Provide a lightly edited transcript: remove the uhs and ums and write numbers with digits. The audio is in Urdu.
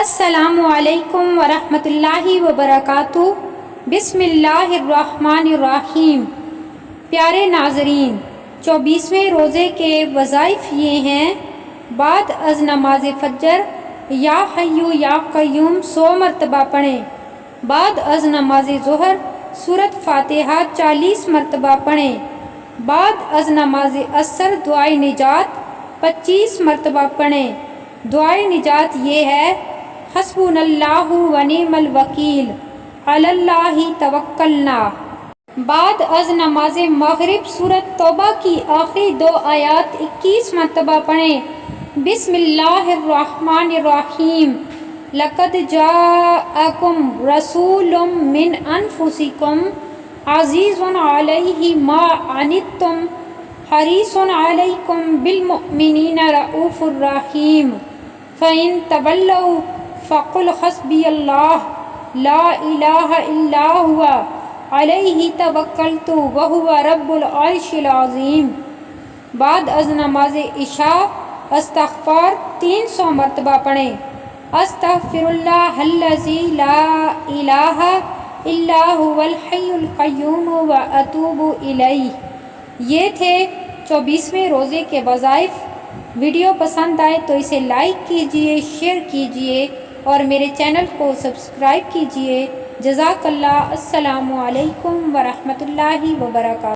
السلام علیکم ورحمۃ اللہ وبرکاتہ۔ بسم اللہ الرحمن الرحیم۔ پیارے ناظرین، 24ویں روزے کے وظائف یہ ہیں: بعد از نماز فجر یا حیو یا قیوم 100 مرتبہ پڑھیں۔ بعد از نماز ظہر سورۃ فاتحہ 40 مرتبہ پڑھیں۔ بعد از نماز عصر دعائے نجات 25 مرتبہ پڑھیں۔ دعائے نجات یہ ہے: حسبنا اللہ و نعم الوکیل، علی اللہ توکلنا۔ بعد از نماز مغرب سورۃ توبہ کی آخری 2 آیات 21 مرتبہ پڑھیں۔ بسم اللہ الرحمن الرحیم۔ لقد جاءکم رسول من انفسکم عزیز علیہ ما عنتم حریص علیکم بالمؤمنین رؤوف الرحیم۔ فإن تولوا فقل حسبی اللہ لا الہ الا هو علیہ توکلت وہو رب العرش العظیم۔ بعد از نماز عشاء استغفار 300 مرتبہ پڑھیں۔ استغفر اللہ الذی لا الہ الا هو الحی القیوم واتوب الیہ۔ یہ تھے 24ویں روزے کے وظائف۔ ویڈیو پسند آئے تو اسے لائک کیجئے، شیئر کیجئے اور میرے چینل کو سبسکرائب کیجئے۔ جزاک اللہ۔ السلام علیکم ورحمۃ اللہ وبرکاتہ۔